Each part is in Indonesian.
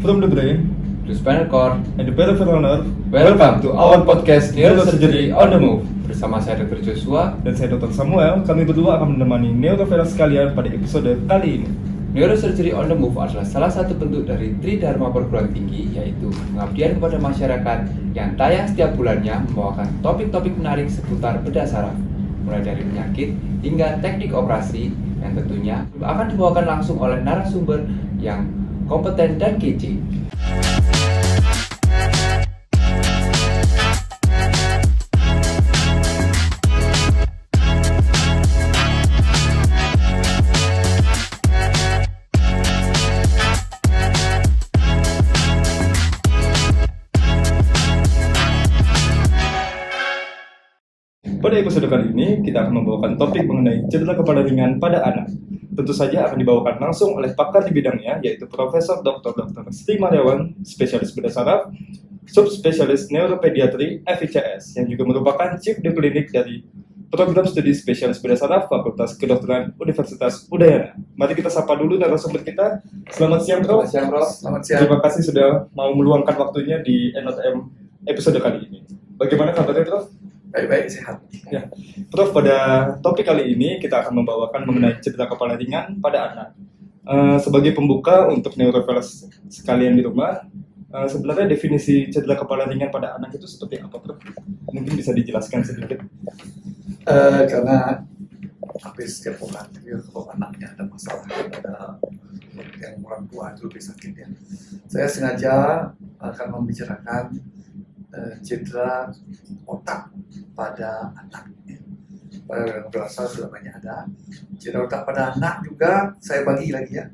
From the brain to spinal cord. and the peripheral nerve. Welcome to our podcast Neurosurgery on the Move. Bersama saya Dr. Joshua Dan saya Dr. Samuel. Kami berdua akan menemani neurovelas sekalian pada episode kali ini. Neurosurgery on the Move adalah salah satu bentuk dari Tridharma perguruan tinggi, yaitu pengabdian kepada masyarakat yang tayang setiap bulannya membawakan topik-topik menarik seputar bedah saraf, mulai dari penyakit hingga teknik operasi yang tentunya akan dibawakan langsung oleh narasumber yang kompeten dan kece. Pada episode kali ini, kita akan membawakan topik mengenai cedera kepala ringan pada anak. Tentu saja akan dibawakan langsung oleh pakar di bidangnya, yaitu Profesor Dr. Sri Mariawan, spesialis bedah saraf, subspesialis neuropediatri FICS, yang juga merupakan Chief di Klinik dari Program Studi Spesialis Bedah Saraf Fakultas Kedokteran Universitas Udayana. Mari kita sapa dulu narasumber kita. Selamat siang, Prof. Selamat siang, Prof. Selamat siang. Terima kasih sudah mau meluangkan waktunya di NOTM episode kali ini. Bagaimana kabarnya, Prof? Baik-baik, sehat. Ya, Prof, pada topik kali ini kita akan membawakan mengenai cedera kepala ringan pada anak. Sebagai pembuka untuk neurovelas sekalian di rumah, sebenarnya definisi cedera kepala ringan pada anak itu seperti apa, Prof? Mungkin bisa dijelaskan sedikit. Karena hampir setiap orang, kalau anaknya ada masalah, ada yang orang tua itu lebih sakit ya. Saya sengaja akan membicarakan cedera otak pada anak. Pada orang dewasa sudah banyak ada. Cedera otak pada anak juga saya bagi lagi ya.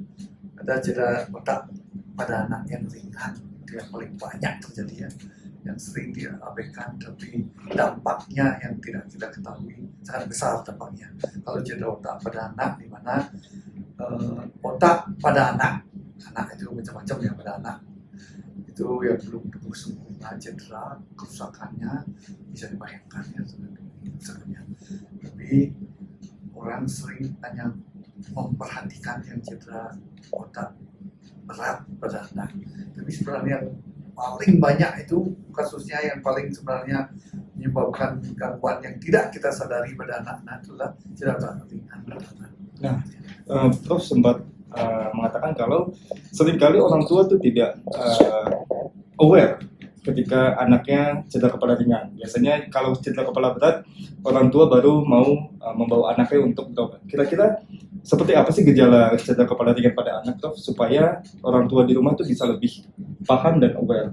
Ada cedera otak pada anak yang ringan, itu yang paling banyak terjadi ya. Yang sering diabaikan, tapi dampaknya yang tidak kita ketahui sangat besar dampaknya. Kalau cedera otak pada anak, di mana otak pada anak itu macam-macam ya pada anak. Itu yang belum tumbuh sempurna, cedera, kerusakannya bisa dibayangkan ya sebenarnya. Tapi orang sering hanya memperhatikan yang cedera otak berat pada anak. Tapi sebenarnya yang paling banyak itu kasusnya yang paling sebenarnya menyebabkan gangguan yang tidak kita sadari pada anak-anak itulah cedera otak ringan pada anak. Nah, Prof sempat mengatakan kalau seringkali orang tua itu tidak aware ketika anaknya cedera kepala ringan. Biasanya kalau cedera kepala berat, orang tua baru mau membawa anaknya untuk berobat. Kira-kira seperti apa sih gejala cedera kepala ringan pada anak, Prof, supaya orang tua di rumah itu bisa lebih paham dan aware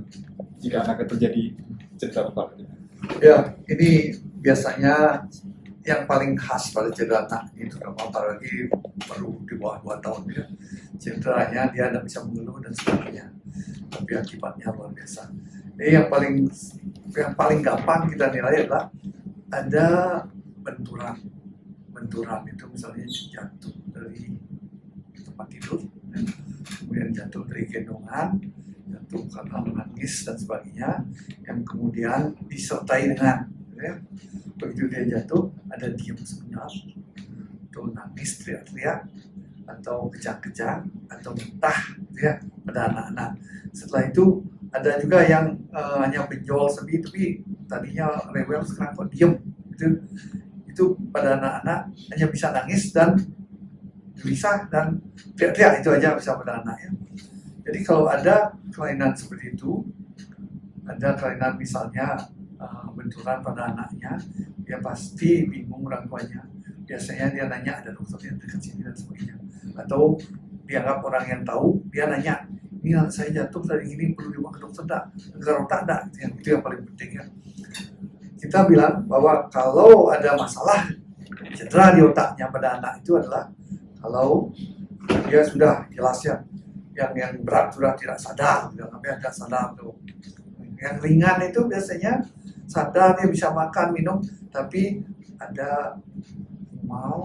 jika anaknya terjadi cedera kepala ringan? Ya, ini biasanya yang paling khas pada cedera anak itu, apalagi baru di bawah 2 tahun ya. Cederanya dia tidak bisa mengeluh dan sebagainya, tapi akibatnya luar biasa. Ini yang paling gampang kita nilai adalah ada benturan itu misalnya jatuh dari tempat tidur, kemudian jatuh dari gendongan, jatuh karena menangis dan sebagainya, yang kemudian disertai dengan ya, begitu dia jatuh ada diam sebentar, atau nangis teriak-teriak, atau kejang-kejang, atau muntah ya pada anak-anak. Setelah itu ada juga yang hanya benjol tapi tadinya rewel sekarang kok diam. Itu pada anak-anak hanya bisa nangis dan gelisah dan teriak-teriak, itu aja bisa pada anak ya. Jadi kalau ada kelainan seperti itu, ada kelainan misalnya benturan pada anaknya, dia pasti bingung orang tuanya. Biasanya dia nanya, ada dokter yang dekat sini dan sebagainya. Atau dianggap orang yang tahu, dia nanya, ini anak saya jatuh tadi ini perlu dibawa ke dokter tak? Negara otak tak? Itu yang paling penting ya. Kita bilang bahwa kalau ada masalah cedera di otaknya pada anak itu adalah kalau dia sudah jelas ya, yang berat sudah tidak sadar, sampai tidak sadar tuh. Yang ringan itu biasanya sadar, dia bisa makan, minum, tapi ada mual,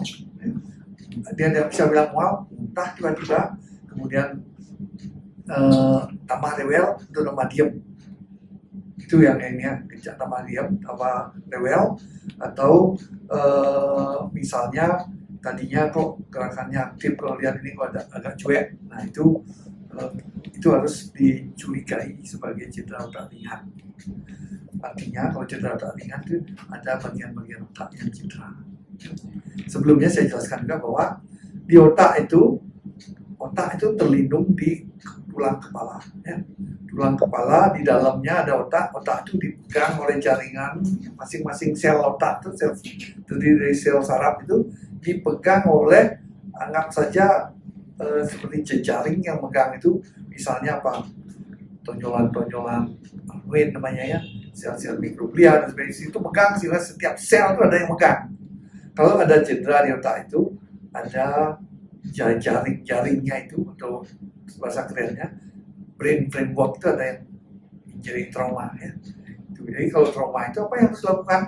dia tidak bisa bilang mual, muntah tiba-tiba, kemudian tambah rewel, itu tambah diem. Itu yang ini ya, kejak tambah diem, tambah rewel, atau misalnya tadinya kok gerakannya aktif, kalau lihat ini kok agak cuek. Nah itu itu harus dicurigai sebagai cedera otak ringan. Artinya kalau cedera otak ringan itu ada bagian-bagian otak yang cedera. Sebelumnya saya jelaskan juga bahwa di otak itu terlindung di tulang kepala. Ya. Tulang kepala di dalamnya ada otak. Otak itu dipegang oleh jaringan masing-masing sel otak itu terdiri dari sel saraf itu dipegang oleh anggap saja seperti jejaring yang megang itu, misalnya apa, tonjolan-tonjolan Arwin namanya ya, sel-sel mikroglia dan sebagainya itu megang, sehingga setiap sel itu ada yang megang. Kalau ada cedera di otak itu ada jaring-jaringnya itu, atau bahasa kerennya brain framework itu ada yang jadi trauma ya. Jadi kalau trauma itu apa yang harus dilakukan?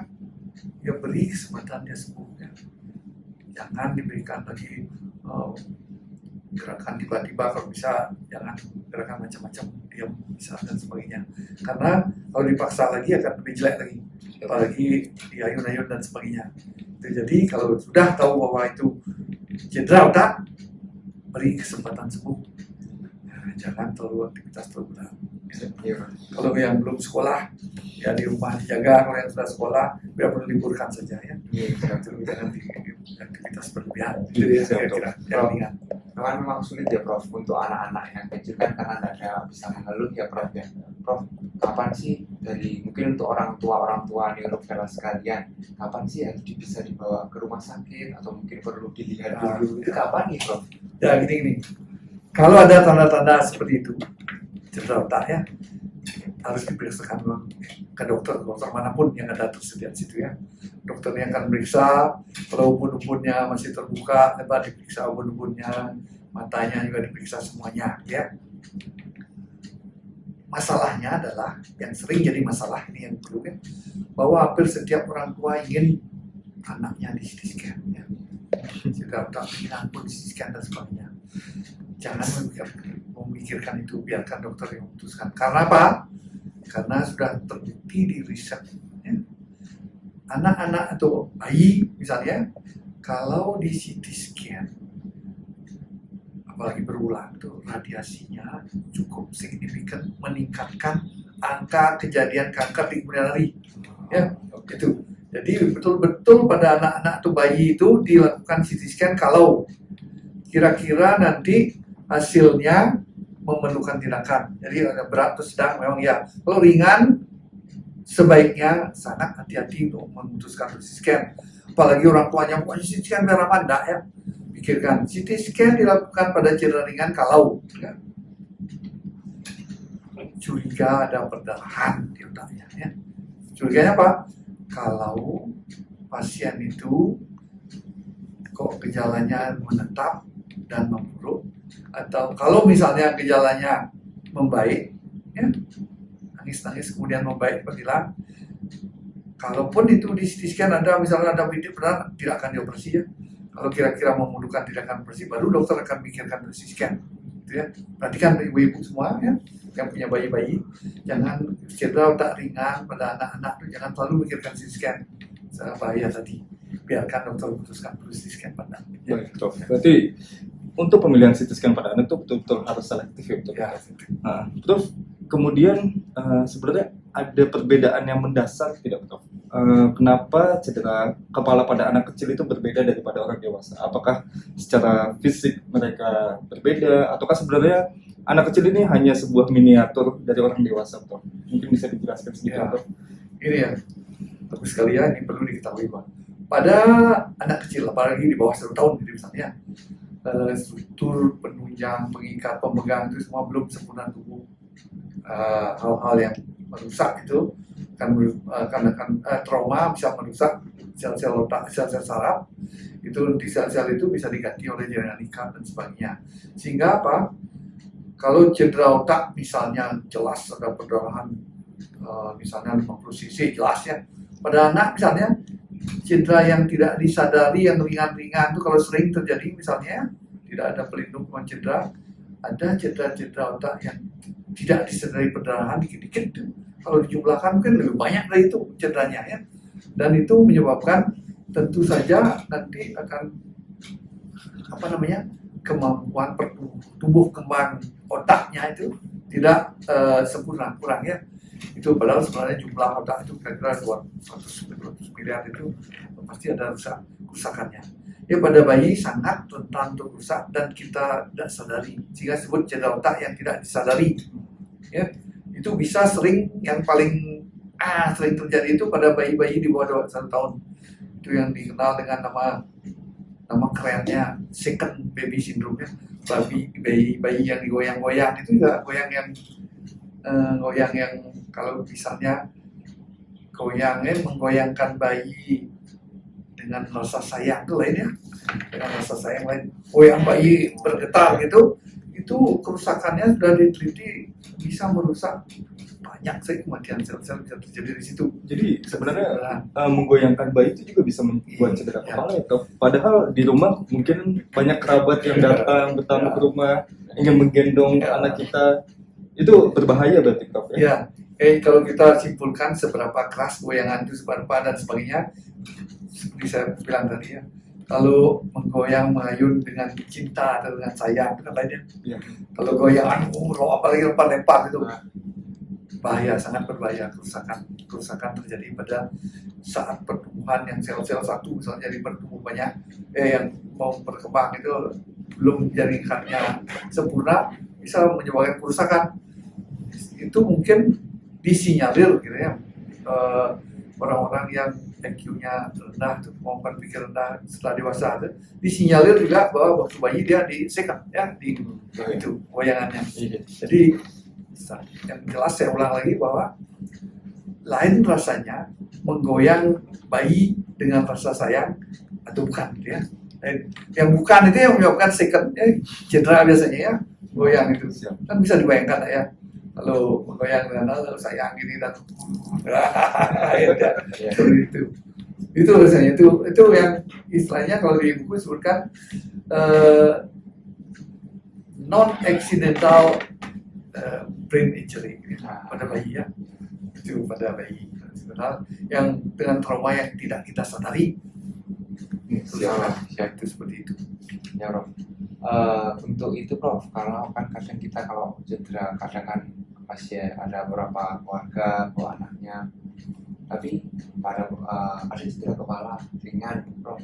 Ya beri kesempatan dia sembuh ya. Jangan diberikan lagi gerakan tiba-tiba, kalau bisa jangan gerakan macam-macam, diam bisa dan sebagainya, karena kalau dipaksa lagi akan lebih jelek lagi, apalagi diayun-ayun dan sebagainya. Jadi kalau sudah tahu bahwa itu cedera otak, beri kesempatan sembuh, jangan terlalu aktivitas terlalu berat. Kalau yang belum sekolah ya di rumah dijaga, kalau yang sudah sekolah biar perlu liburkan saja ya. Jangan di aktivitas berlebihan. Jadi kira-kira yang ringan. Kan memang sulit ya Prof untuk anak-anak yang kecil kan, karena tidak ada bisa mengeluh ya Prof ya. Prof, kapan sih dari mungkin untuk orang tua neuroveral sekalian, kapan sih harus bisa dibawa ke rumah sakit atau mungkin perlu dilihat dulu? Itu kapan nih Prof? Ya gini. Kalau ada tanda-tanda seperti itu, cedera otak ya, harus diperiksakan ke dokter manapun yang ada tersedia di situ ya. Dokter yang akan meriksa, kalau ubun-ubunnya masih terbuka, dapat diperiksa ubun-ubunnya, matanya juga diperiksa semuanya ya. Masalahnya adalah, yang sering jadi masalah ini yang perlu ya, bahwa hampir setiap orang tua ingin anaknya di CT scan ya. Cedera otak ringan pun di CT scan dan sebagainya. Jangan memikirkan itu, biarkan dokter yang memutuskan. Karena apa? Karena sudah terbukti di riset ya. Anak-anak atau bayi misalnya, kalau di CT scan apalagi berulang tuh, radiasinya cukup signifikan meningkatkan angka kejadian kanker di kemudian hari ya itu. Jadi betul-betul pada anak-anak atau bayi itu dilakukan CT scan kalau kira-kira nanti hasilnya memerlukan tindakan. Jadi ada berat atau sedang, memang ya. Kalau ringan, sebaiknya sangat hati-hati untuk memutuskan CT scan. Apalagi orang tuanya mau CT scan biar aman, enggak ya. Pikirkan, CT scan dilakukan pada cedera ringan kalau ya, curiga ada perdarahan di otaknya. Ya. Curiganya apa? Kalau pasien itu kok gejalanya menetap dan memburuk, atau kalau misalnya gejalanya membaik, ya, nangis-nangis kemudian membaik berhilang, kalaupun itu di CT scan ada misalnya ada bintik benar, tidak akan dioperasi ya. Kalau kira-kira memerlukan tindakan operasi, baru dokter akan mikirkan CT scan. Gitu ya. Perhatikan ibu-ibu semua ya, yang punya bayi-bayi, jangan cedera otak ringan pada anak-anak itu jangan terlalu mikirkan CT scan. Bahaya tadi. Biarkan dokter memutuskan perlu CT scan pada. Ya. Baik, Prof. Berarti untuk pemilihan CT scan pada anak itu betul-betul harus selektif ya, betul. Ya. Nah, Prof, kemudian sebenarnya ada perbedaan yang mendasar tidak, Prof? Kenapa cedera kepala pada anak kecil itu berbeda daripada orang dewasa? Apakah secara fisik mereka berbeda, ataukah sebenarnya anak kecil ini hanya sebuah miniatur dari orang dewasa, Prof? Mungkin bisa dijelaskan sedikit, Ya. Prof? Ini ya, bagus sekali ya, ini perlu diketahui Pak. Pada anak kecil, apalagi di bawah 1 tahun, jadi misalnya struktur penunjang, pengikat, pemegang itu semua belum sempurna tubuh. Hal-hal yang merusak itu akan trauma bisa merusak sel-sel otak, sel-sel saraf. Itu di sel-sel itu bisa diganti oleh jaringan ikat dan sebagainya. Sehingga apa? Kalau cedera otak misalnya jelas ada perdarahan misalnya 50 cc jelas ya. Pada anak misalnya cedera yang tidak disadari yang ringan-ringan itu kalau sering terjadi misalnya tidak ada pelindung cedera, ada cedera-cedera otak yang tidak disadari perdarahan dikit-dikit. Kalau dijumlahkan mungkin lebih banyak dari itu cederanya ya. Dan itu menyebabkan tentu saja nanti akan kemampuan tumbuh kembang otaknya itu tidak sempurna, kurang ya. Itu padahal sebenarnya jumlah otak itu kira-kira 200 miliar itu pasti ada kerusakannya. Ya pada bayi sangat rentan untuk rusak dan kita tidak sadari, sehingga disebut cedera otak yang tidak disadari. Ya, itu bisa sering yang paling sering terjadi itu pada bayi-bayi di bawah 1 tahun. Itu yang dikenal dengan nama kerennya second baby syndrome ya. Bayi yang digoyang-goyang itu juga goyang yang kalau misalnya goyangnya menggoyangkan bayi dengan rasa sayang itu lain ya, dengan rasa sayang lain. Goyang bayi bergetar gitu, itu kerusakannya sudah diteliti bisa merusak banyak sekali kematian sel-sel bisa terjadi di situ. Jadi sebenarnya menggoyangkan bayi itu juga bisa membuat cedera kepala ya, Prof. Padahal di rumah mungkin banyak kerabat yang datang bertamu ke rumah ingin menggendong anak kita, itu berbahaya berarti, Prof. Ya, kalau kita simpulkan seberapa keras goyangan itu seberapa dan sebagainya, seperti saya bilang tadi ya, kalau menggoyang mengayun dengan cinta atau dengan sayang itu kan lainnya. Ya. Kalau goyangan apalagi lempar-lempar itu bahaya, sangat berbahaya. Kerusakan terjadi pada saat pertumbuhan yang sel-sel satu misalnya jadi bertumbuh banyak, yang mau berkembang itu belum jaringannya sempurna, bisa menyebabkan kerusakan. Itu mungkin disinyalir gitu ya, orang-orang yang IQ-nya rendah, kemampuan pikir rendah setelah dewasa itu disinyalir juga bahwa waktu bayi dia disekat ya di itu goyangannya. Jadi yang jelas saya ulang lagi bahwa lain rasanya menggoyang bayi dengan rasa sayang atau bukan gitu ya. Yang bukan itu yang menyebabkan second cedera biasanya ya, goyang itu kan bisa dibayangkan ya. Kalau menggoyang dengan sayang ini dan seperti itu biasanya itu yang istilahnya kalau di buku disebutkan non accidental brain injury pada bayi ya, itu pada bayi sebenarnya yang dengan trauma yang tidak kita sadari. Siap. Itu seperti itu. Ya, Prof. Untuk itu, Prof, kalau kan kadang kita kalau cedera, kadang kan masih ada beberapa keluarga bawa anaknya, tapi ada cedera kepala ringan, Prof.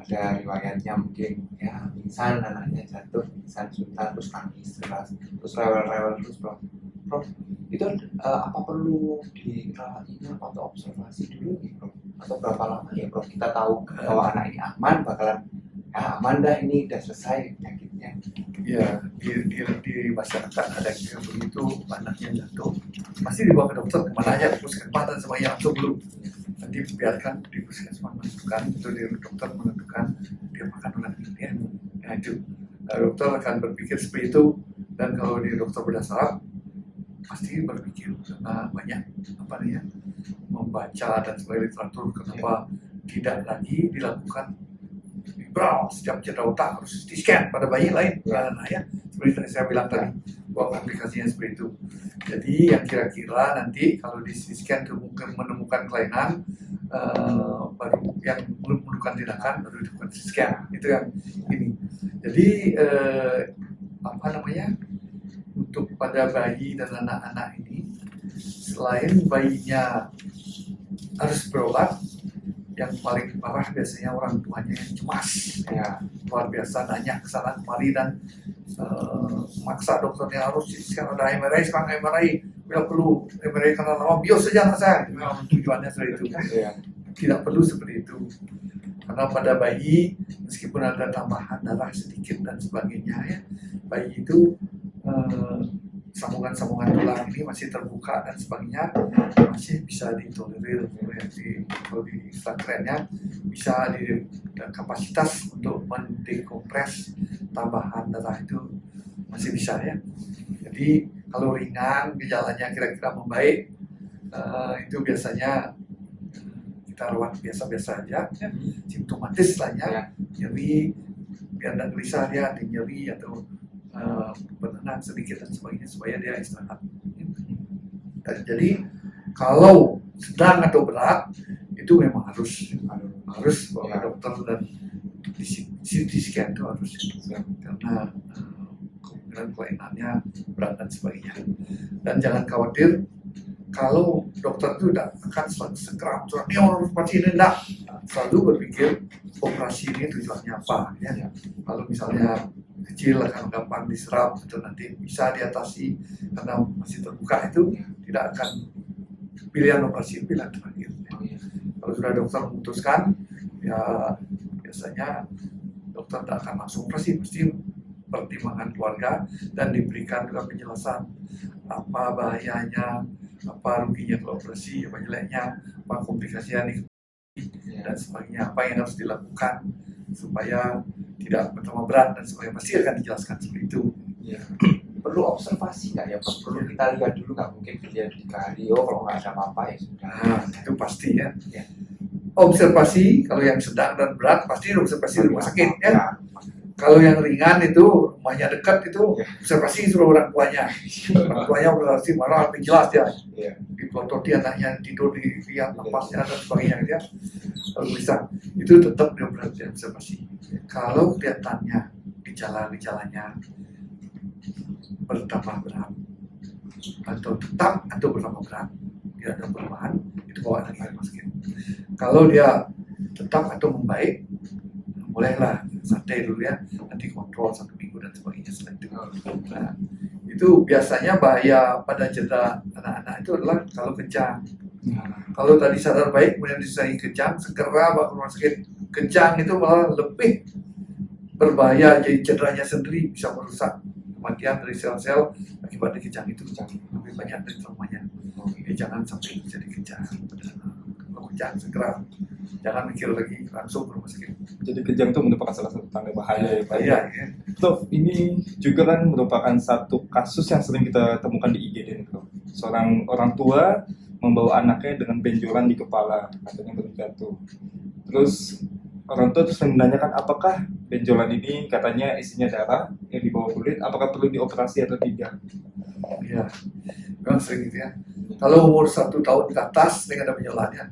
Ada riwayatnya mungkin ya pingsan, anaknya jatuh, pingsan sebentar terus nangis terus rewel terus, Prof. Itu apa perlu dirawat inap atau observasi dulu nih, Prof? Atau berapa lama ya, Prof, kita tahu bahwa anak ini bakalan aman dah, ini udah selesai penyakitnya. Ya, di masyarakat ada yang begitu anaknya jatuh, pasti dibawa ke dokter kemana aja, puskesmas dan sebagainya, atau belum. Nanti biarkan di puskesmas menentukan, atau di dokter menentukan dia makan ulang ya. Nah itu, dokter akan berpikir seperti itu, dan kalau di dokter berdasar pasti berpikir karena banyak membaca dan sebagainya literatur, kenapa tidak lagi dilakukan setiap cedera otak harus di scan pada bayi lain ya, seperti saya bilang tadi bahwa aplikasinya seperti itu. Jadi yang kira-kira nanti kalau di scan itu mungkin menemukan kelainan baru yang belum menemukan tindakan baru dilakukan scan, itu yang ini. Jadi untuk pada bayi dan anak-anak ini, selain bayinya harus berobat, yang paling parah biasanya orang tuanya yang cemas ya, luar biasa, nanya ke sana kemari dan maksa dokternya harus sekarang ada MRI, sekarang MRI bila perlu MRI karena lama bios saja anak saya, memang tujuannya seperti itu. Tidak perlu seperti itu, karena pada bayi meskipun ada tambahan darah sedikit dan sebagainya ya, bayi itu sambungan-sambungan tulang ini masih terbuka dan sebagainya, masih bisa ditolerir. Kalau di istilah kerennya bisa di kapasitas untuk mendekompres tambahan darah itu masih bisa ya. Jadi kalau ringan, gejalanya kira-kira membaik, itu biasanya kita rawat biasa-biasa aja ya. Simptomatis lah ya, nyeri, biar tidak gelisah dia, nyeri atau benang sedikit dan sebagainya supaya dia istirahat. Jadi kalau sedang atau berat itu memang harus bawa ke dokter dan di scan itu harus, karena kemungkinan kelainannya berat dan sebagainya. Dan jangan khawatir kalau dokter itu tidak akan selalu segera ini orang operasi ini enggak, selalu berpikir operasi ini tujuannya apa ya. Kalau misalnya kecil akan gampang diserap atau nanti bisa diatasi karena masih terbuka, itu tidak akan pilihan operasi, pilihan terakhir. Kalau sudah dokter memutuskan, ya biasanya dokter tidak akan langsung operasi, mesti pertimbangan keluarga dan diberikan juga penjelasan apa bahayanya, apa ruginya kalau operasi, apa jeleknya, apa komplikasinya dan sebagainya, apa yang harus dilakukan supaya tidak bertambah berat dan sebagainya, pasti akan dijelaskan seperti itu. Ya. Perlu observasi nggak ya Pak? Perlu kita lihat dulu, nggak mungkin dilihat di kardio, kalau nggak ada apa-apa ya sudah. Nah, itu pasti ya. Ya. Observasi kalau yang sedang dan berat pasti observasi di rumah sakit ya. Ya. Kalau yang ringan itu rumahnya dekat itu observasi suruh orang tuanya. Orang tuanya observasi malah lebih jelas ya. Ya. Dipelototi anaknya tidur, dilihat napasnya dan sebagainya ya. Kalau bisa itu tetap diobservasi. Kalau kelihatannya gejala-gejalanya bertambah berat atau tetap atau bertambah berat, tidak ada perubahan, itu bawa ke rumah sakit. Kalau dia tetap atau membaik, bolehlah santai dulu ya, nanti kontrol 1 minggu dan sebagainya setelah itu. Nah, itu biasanya bahaya pada cedera anak-anak itu adalah kalau kejang. Kalau tadi sadar baik kemudian disertai kejang, segera bawa ke rumah sakit. Kejang itu malah lebih berbahaya, jadi cederanya sendiri bisa merusak kematian dari sel-sel akibat kejang itu lebih banyak dari traumanya. Jadi jangan sampai jadi kejang. Kalau kejang segera, jangan mikir lagi, langsung ke rumah sakit. Jadi kejang itu merupakan salah satu tanda bahaya ya Pak. Bahaya ya. Prof, ini juga kan merupakan satu kasus yang sering kita temukan di IGD nih, Prof. Seorang orang tua membawa anaknya dengan benjolan di kepala, katanya berjatuh. Terus orang tua terus menanyakan apakah benjolan ini katanya isinya darah yang dibawa kulit, apakah perlu dioperasi atau tidak? Iya, memang sering gitu ya. Kalau umur 1 tahun ke atas dengan ada benjolannya.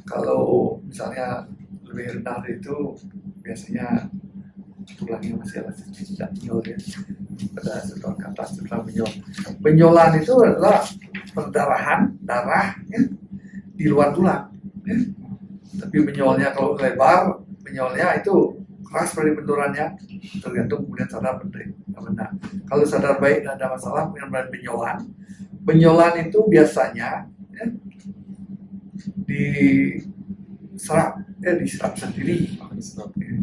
Kalau misalnya lebih rendah dari itu, biasanya tulangnya masih ada tidak benjol ya. Pada 1 tahun ke atas tulang benjol. Benjolan itu adalah perdarahan darah ya, di luar tulang. Ya. Tapi benjolnya kalau lebar, benjolnya itu keras dari benturannya, tergantung kemudian sadar benar. Kalau sadar baik dan ada masalah, kemudian benjolan. Benjolan itu biasanya ya, diserap sendiri,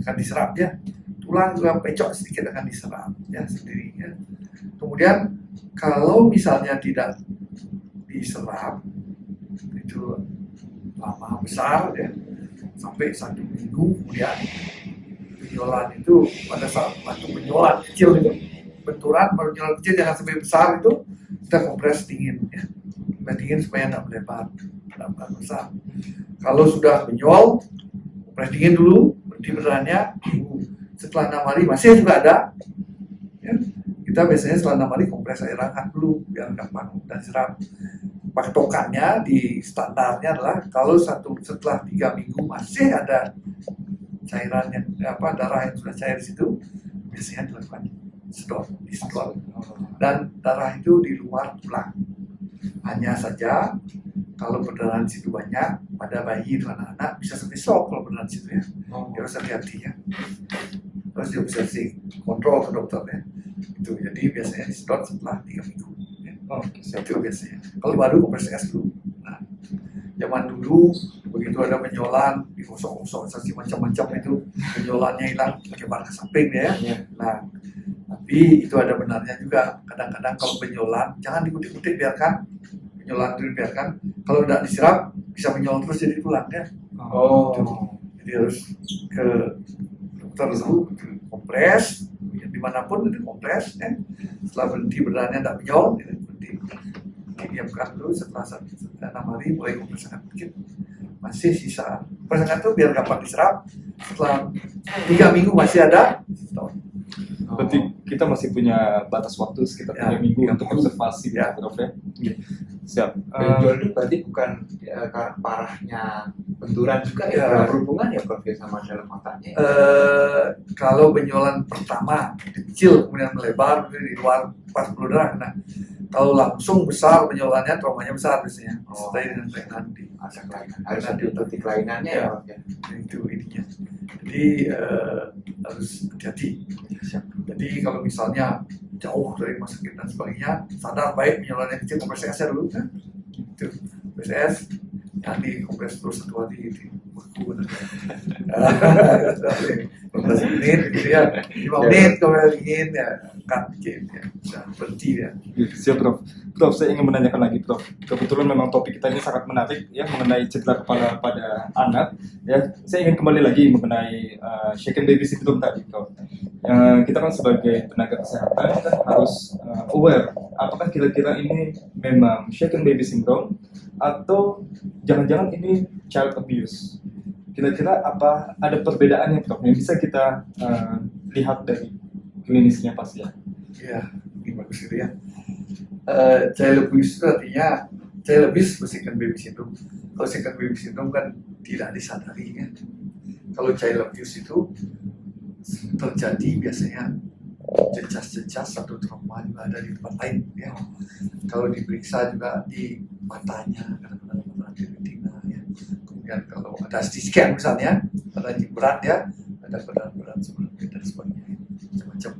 akan diserap ya. Tulang juga pecok sedikit akan diserap ya sendiri ya. Kemudian kalau misalnya tidak diserap itu lama besar ya, sampai 1 minggu kemudian benjolan itu pada saat waktu benjolan kecil itu benjolan kecil jangan sampai besar itu kita kompres dingin ya, dingin supaya tidak melebar, tidak besar. Kalau sudah benjol, kompres dingin dulu, berhenti benerannya. Setelah 6 hari masih juga ada ya, kita biasanya setelah 6 hari kompres air hangat dulu biar gampang dan serap. Patokannya di standarnya adalah kalau setelah 3 minggu masih ada cairan yang darah yang sudah cair di situ, biasanya dilakukan disedot, dan darah itu di luar tulang. Hanya saja kalau perdarahan di situ banyak pada bayi dan anak-anak bisa sampai shock kalau perdarahan di situ ya. Harus hati-hati ya. Terus diobservasi, kontrol ke dokter ya. Itu jadi biasanya disedot setelah 3 minggu. Itu biasanya. Kalau baru kompres gas dulu. Nah, zaman dulu begitu ada benjolan digosok-gosok macam-macam itu benjolannya hilang pakai barang samping ya. Nah, tapi itu ada benarnya juga. Kadang-kadang kalau benjolan jangan dikutip-kutip, biarkan benjolan itu dibiarkan. Kalau tidak diserap bisa benjol terus jadi tulang ya. Jadi harus ke dokter dulu, kompres dimanapun itu kompres ya. Setelah berhenti berdarahnya tidak benjol, didiamkan dulu. Setelah 6 hari mulai kompres hangat dikit, masih sisa kompres hangat itu biar gampang diserap. Setelah 3 minggu masih ada. Berarti kita masih punya batas waktu sekitar 3 minggu untuk observasi ya, Prof ya. Siap. Benjol itu berarti bukan karena parahnya benturan juga Ya. ya, berhubungan ya Prof ya sama dalam otaknya. Kalau benjolan pertama kecil kemudian melebar di luar pas darah, nah kalau langsung besar benjolannya traumanya besar biasanya. Oh. Setelah dengan kelainan di Ada kelainan, harus diikuti kelainannya ya Prof ya. itu ininya. Jadi harus hati-hati. Jadi kalau misalnya jauh dari rumah sakit dan sebagainya, sadar baik benjolannya kecil, kompres nya dulu kan. Itu kompres yang dikompres terus satu hari di beku. 15 menit gitu ya, 5 menit kalau ingin ya cut dikit ya, bisa berhenti ya. Siap Prof. Prof, saya ingin menanyakan lagi Prof. Kebetulan memang topik kita ini sangat menarik ya mengenai cedera kepala pada anak. Ya, saya ingin kembali lagi mengenai shaken baby syndrome tadi Prof. Kita kan sebagai tenaga kesehatan kan harus aware apakah kira-kira ini memang shaken baby syndrome atau jangan-jangan ini child abuse. Kira-kira apa ada perbedaannya Prof yang bisa kita lihat dari klinisnya pasien? Ya, ini bagus gitu ya. Child abuse itu artinya child abuse second baby syndrome. Kalau second baby syndrome kan tidak disadari kan. Kalau child abuse itu terjadi biasanya jejak-jejak atau trauma juga ada di tempat lain ya. Kalau diperiksa juga di matanya, kadang-kadang mata di retina ya. Kemudian kalau ada CT scan misalnya, ada yang berat ya, ada berat seperti dan sebagainya, macam-macam.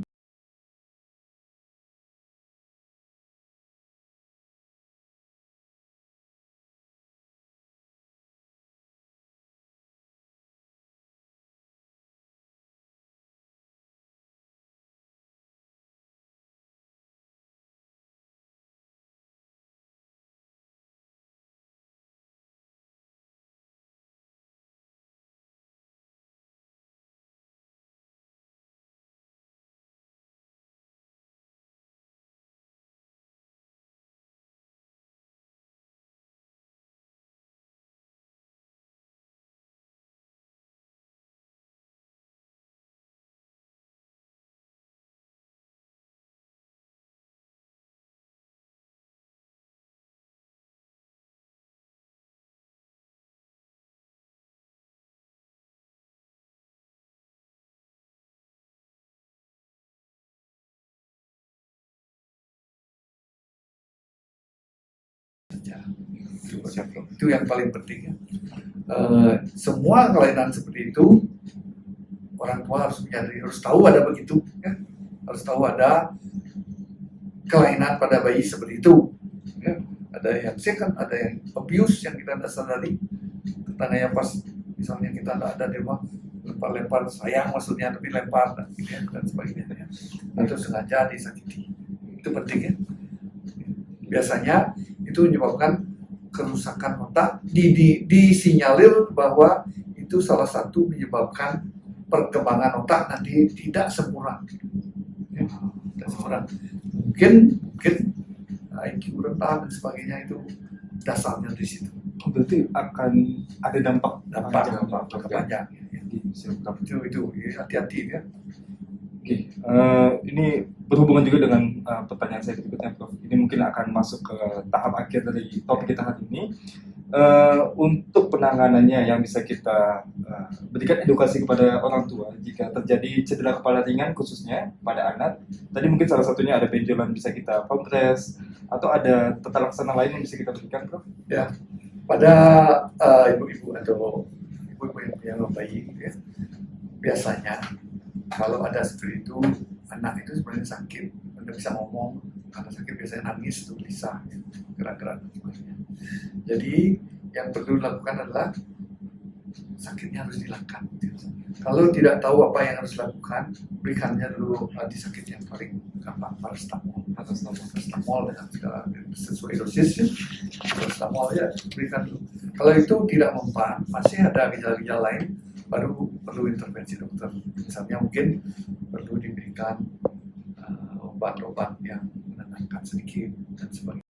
Ya, itu yang paling penting ya. Semua kelainan seperti itu orang tua harus menyadari, harus tahu ada begitu ya. Harus tahu ada kelainan pada bayi seperti itu ya. Ada yang second, ada yang abuse yang kita tidak sadari. Katanya pas misalnya kita tidak ada di rumah, lempar-lempar sayang maksudnya, tapi lempar dan sebagainya ya. Atau sengaja disakiti, itu penting ya. Biasanya itu menyebabkan kerusakan otak, disinyalir bahwa itu salah satu menyebabkan perkembangan otak nanti tidak sempurna ya, tidak sempurna. Mungkin IQ rendah dan sebagainya, itu dasarnya di situ. Berarti akan ada dampak Dampak panjang ya. Itu ya, hati-hati ya. Oke, ini berhubungan juga dengan pertanyaan saya berikutnya, Prof. Ini mungkin akan masuk ke tahap akhir dari topik kita hari ini. Untuk penanganannya yang bisa kita berikan edukasi kepada orang tua jika terjadi cedera kepala ringan khususnya pada anak. Tadi mungkin salah satunya ada benjolan bisa kita kompres atau ada tata laksana lain yang bisa kita berikan, Prof. Ya, pada ibu-ibu atau ibu-ibu yang punya bayi ya, biasanya kalau ada seperti itu, anak itu sebenarnya sakit, tidak bisa ngomong, karena sakit biasanya nangis, itu bisa ya, gerak-gerak dan sebagainya. Jadi yang perlu dilakukan adalah sakitnya harus dihilangkan. Kalau tidak tahu apa yang harus dilakukan, berikannya dulu antisakit yang paling gampang, paracetamol dengan segala sesuai dosis, paracetamol ya berikan dulu. Kalau itu tidak mempan, masih ada gejala-gejala lain, baru perlu intervensi dokter. Misalnya mungkin perlu diberikan obat-obat yang menenangkan sedikit dan sebagainya.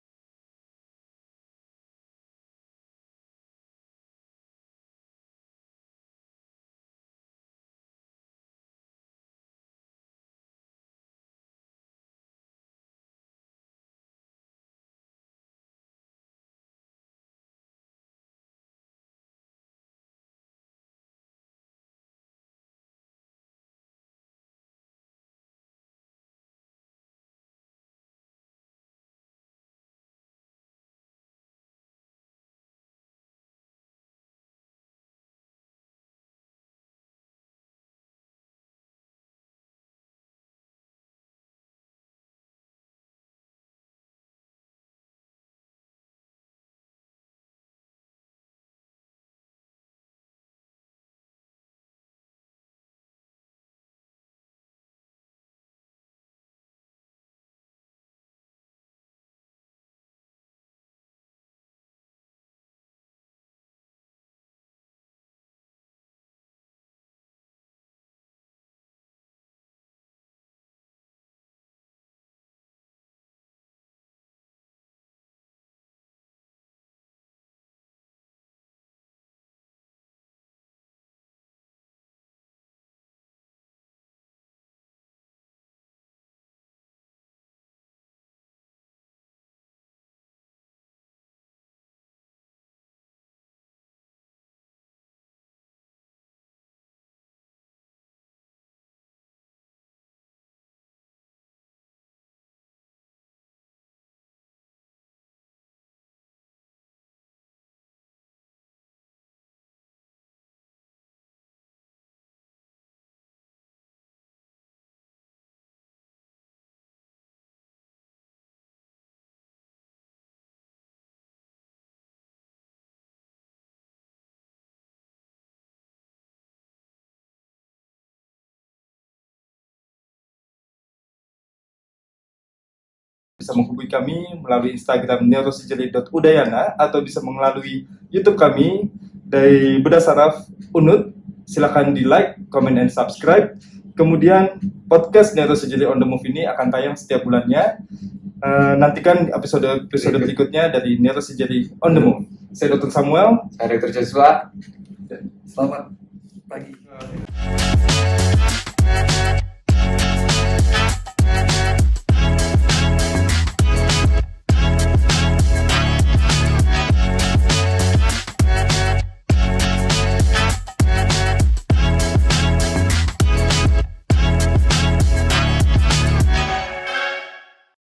bisa menghubungi kami melalui Instagram neurosurgery.udayana atau bisa melalui YouTube kami dari Bedah Saraf Unut. Silakan di like, comment, and subscribe. Kemudian podcast Neurosurgery on the Move ini akan tayang setiap bulannya. Nantikan episode berikutnya dari Neurosurgery on the Move. Saya Dr. Samuel. Saya Dr. Joshua. Selamat pagi.